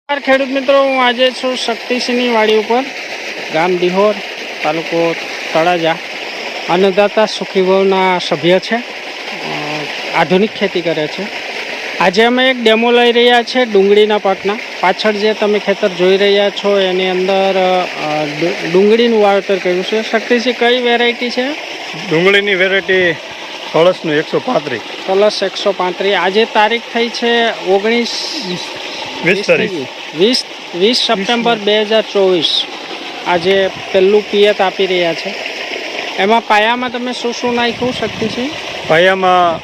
ખેડૂત મિત્રો, હું આજે છું શક્તિસિંહની વાડી ઉપર, ગામ દિહોર, તાલુકો તળાજા. અન્નદાતા સુખીભવના સભ્ય છે, આધુનિક ખેતી કરે છે. આજે અમે એક ડેમો લઈ રહ્યા છે ડુંગળીના પાકના. પાછળ જે તમે ખેતર જોઈ રહ્યા છો એની અંદર ડુંગળીનું વાવેતર કર્યું છે. શક્તિસિંહ, કઈ વેરાયટી છે? ડુંગળીની વેરાયટી કળશનું 135. કલશ 135. આજે તારીખ થઈ છે 20 સપ્ટેમ્બર 2024. આજે પહેલું પિયત આપી રહ્યા છે. એમાં પાયામાં તમે શું શું નાખ્યું શક્તિસિંહ? પાયામાં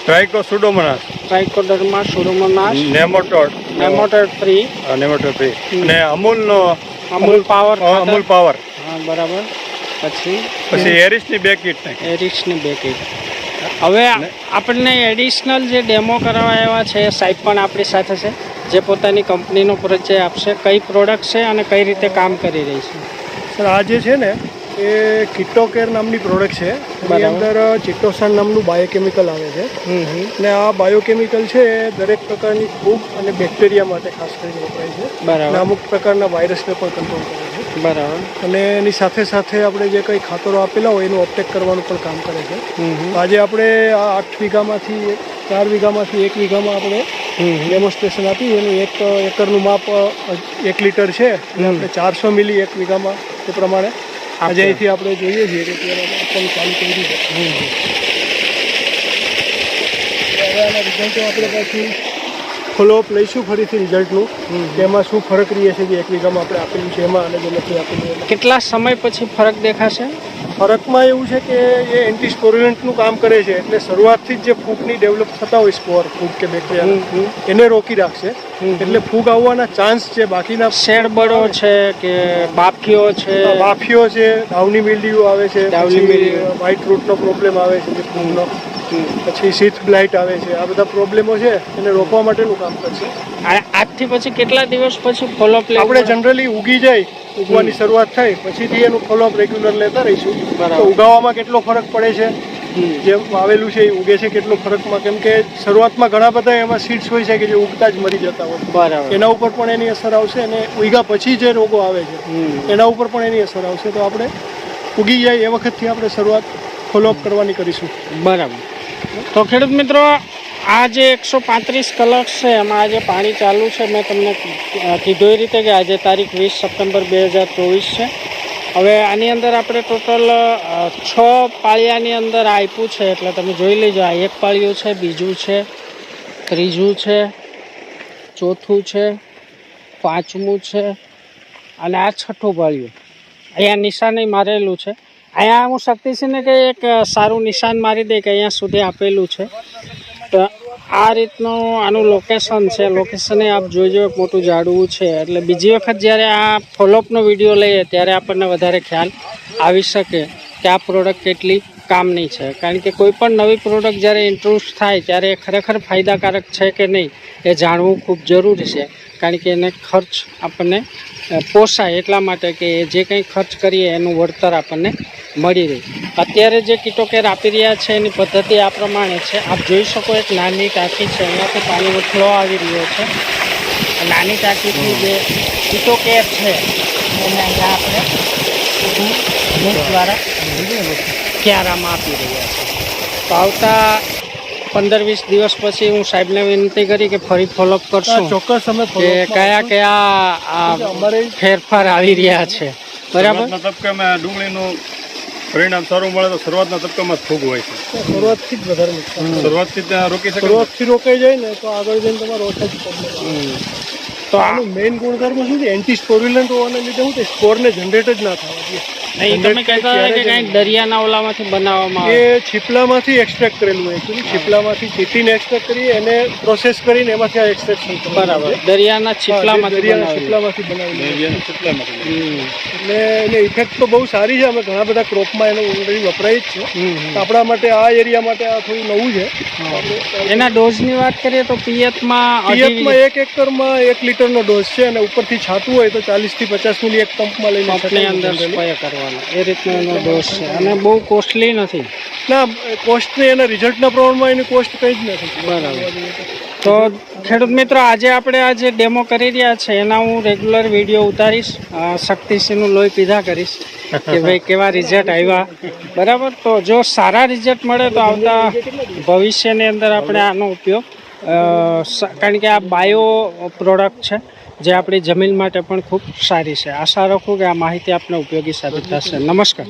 ટ્રાઇકોસુડોમોનાસ, ટ્રાઇકોડર્મા, સુડોમોનાસ, નેમોટોડ ફ્રી અને અમૂલ પાવર. પાવર. હા, બરાબર. પછી એરિસની 2 કીટ નાખી. એરિક્સની 2 કીટ. હવે આપણને એડિશનલ જે ડેમો કરાવવા આવ્યા છે એ સાહેબ પણ આપણી સાથે છે, જે પોતાની કંપનીનો પરિચય આપશે. કઈ પ્રોડક્ટ છે અને કઈ રીતે કામ કરી રહી છે? સર, આ જે છે ને એ કિટોકેર નામની પ્રોડક્ટ છે. એની અંદર ચિટોસાન નામનું બાયોકેમિકલ આવે છે. અને આ બાયોકેમિકલ છે એ દરેક પ્રકારની ફૂગ અને બેક્ટેરિયા માટે ખાસ કરીને વપરાય છે. અને અમુક પ્રકારના વાયરસને પણ કંટ્રોલ કરે છે. બરાબર. અને એની સાથે સાથે આપણે જે કંઈ ખાતરો આપેલા હોય એનું અપટેક કરવાનું પણ કામ કરે છે. આજે આપણે આ 8 વીઘામાંથી 4 વીઘામાંથી 1 વીઘામાં આપણે ડેમોન્સ્ટ્રેશન આપી. એનું 1 એકરનું માપ 1 લીટર છે. એટલે આપણે 400 મિલી 1 વીઘામાં એ પ્રમાણે આજે અહીંથી આપણે જોઈએ છીએ કે આપવાનું ચાલુ કરી દીધું. હવે આના રિઝલ્ટો આપણે પાછું ફોલોઅપ લઈશું ફરીથી રિઝલ્ટનું, કે એમાં શું ફરક રહે છે જે 1 વીઘામાં આપણે આપેલું છે એમાં અને જે નથી આપેલું. કેટલા સમય પછી ફરક દેખાશે? ફરકમાં એવું છે કે એ એન્ટી સ્પોરુલન્ટનું કામ કરે છે. એટલે શરૂઆતથી જ જે ફૂગની ડેવલપ થતા હોય સ્પોર, ફૂગ કે બેક્ટેરિયા, એને રોકી રાખશે. એટલે ફૂગ આવવાના ચાન્સ છે. બાકીના શેડબડો છે કે બાફીઓ છે, ડાઉની મિલ્ડ્યુ આવે છે, વ્હાઇટ રૂટનો પ્રોબ્લેમ આવે છે જે ફૂગનો, પછી શીથ બ્લાઇટ આવે છે. આ બધા પ્રોબ્લેમો છે એને રોકવા માટેનું કામ કરશે. આજથી પછી કેટલા દિવસ પછી ફોલોઅપ લેવું? આપણે જનરલી ઉગી જાય, ઉગવાની શરૂઆત થાય પછીથી એનું ફોલોઅપ રેગ્યુલર લેતા રહીશું. તો ઉગાવામાં કેટલો ફરક પડે છે, જેમ વાવેલું છે એ ઉગે છે કેટલો ફરકમાં, કેમ કે શરૂઆતમાં ઘણા બધા એમાં સીડ્સ હોય છે કે જે ઉગતા જ મરી જતા હોય. બરાબર. એના ઉપર પણ એની અસર આવશે. અને ઉગ્યા પછી જે રોગો આવે છે એના ઉપર પણ એની અસર આવશે. તો આપણે ઉગી જાય એ વખતથી આપણે શરૂઆત ફોલોઅપ કરવાની કરીશું. બરાબર. તો ખેડૂત મિત્રો, આ જે 135 કલશ છે એમાં આજે પાણી ચાલુ છે. મેં તમને કીધું એ રીતે કે આજે તારીખ 20 સપ્ટેમ્બર 2024 છે. હવે આની અંદર આપણે ટોટલ 6 પાળિયાની અંદર આપ્યું છે. એટલે તમે જોઈ લેજો, આ 1 પાળિયું છે, બીજું છે, ત્રીજું છે, ચોથું છે, 5મું છે અને આ 6ઠું પાળિયું. અહીંયા નિશાન મારેલું છે. અહીંયા હું શક્તિસિંહને કે એક સારું નિશાન મારી દે કે અહીંયા સુધી આપેલું છે. તો આ રીતનું આનું લોકેશન છે. લોકેશને આપ જોઈજો, એક મોટું ઝાડવું છે. એટલે બીજી વખત જ્યારે આ ફોલોઅપનો વિડીયો લઈએ ત્યારે આપણને વધારે ખ્યાલ આવી શકે કે આ પ્રોડક્ટ કેટલી કામની છે. કારણ કે કોઈ પણ નવી પ્રોડક્ટ જ્યારે ઇન્ટ્રોડ્યુસ થાય ત્યારે ખરેખર ફાયદાકારક છે કે નહીં એ જાણવું ખૂબ જરૂરી છે. કારણ કે એને ખર્ચ આપણને પોસાય એટલા માટે કે જે કંઈ ખર્ચ કરીએ એનું વળતર આપણને મળી રહે. અત્યારે જે કિટોકેર આપી રહ્યા છે એની પદ્ધતિ આ પ્રમાણે છે. આપ જોઈ શકો, એક નાની ટાંકી છે, અહીંયાથી પાણીનો ફ્લો આવી રહ્યો છે. નાની ટાંકીથી જે કિટોકેર છે એને અહીંયા આપણે દ્વારા ક્યારામાં આપી રહ્યા છે. તો આવતા 15-20 દિવસ પછી હું સાહેબને વિનંતી કરી કે ફરી ફોલોઅપ કરશું. ચોક્કસ અમે કે કયા ફેરફાર આવી રહ્યા છે. બરાબર. તબક્કામાં ડુંગળીનું પરિણામ સારું મળે તો શરૂઆતના તબક્કામાં ફૂગ હોય છે. શરૂઆતથી જ વધારે નુકસાન, શરૂઆતથી ત્યાં રોકી શકે. શરૂઆતથી રોકાઈ જાય ને તો આગળ જઈને તમારો ઓછા જ પ્રોબ્લેમ. તો આનું મેઇન ગુણધર્મ શું છે? એન્ટી સ્પોરુલન્ટ હોવાને લીધે શું થાય, સ્પોરને જનરેટ જ ના થવા દે. તમે કહેતા હતા કે કંઈક દરિયાના ઓલામાંથી બનાવવામાં એ છીપલામાંથી એક્સટ્રેક્ટ કરેલું હોય. એકચ્યુઅલી છીપલામાંથી ચીટીને એક્સટ્રેક્ટ કરી એને પ્રોસેસ કરીને એમાંથી આ એક્સટ્રેક્શન. બરાબર. દરિયાના છીપલામાંથી બનાવેલું. એટલે એની ઇફેક્ટ તો બહુ સારી છે. અમે ઘણા બધા ક્રોપમાં એનો ઓલરેડી વપરાય જ છે. આપણા માટે આ એરિયા માટે આ થોડું નવું છે. એના ડોઝની વાત કરીએ તો પિયતમાં 1 એકરમાં 1 લીટરનો ડોઝ છે. અને ઉપરથી છાંટવું હોય તો 40 થી 50 મિલી એક પંપમાં લઈને પંપની અંદર સ્પ્રે કરવાનો એ રીતનો એનો ડોઝ છે. અને બહુ કોસ્ટલી નથી. ના, કોસ્ટની એના રિઝલ્ટના પ્રમાણમાં એની કોસ્ટ કંઈ જ નથી. બરાબર. તો ખેડૂત મિત્રો આજે આપણે આ જે ડેમો કરી રહ્યા છે એના હું રેગ્યુલર વિડીયો ઉતારીશ, શક્તિસિંહનું લોહી પીધા કરીશ કે ભાઈ કેવા રિઝલ્ટ આવ્યા. બરાબર, તો જો સારા રિઝલ્ટ મળે તો આવતા ભવિષ્યની અંદર આપણે આનો ઉપયોગ કારણ કે આ બાયો પ્રોડક્ટ છે જે આપણી જમીન માટે પણ ખૂબ સારી છે. આશા રાખું કે આ માહિતી આપને ઉપયોગી સાબિત થશે. નમસ્કાર.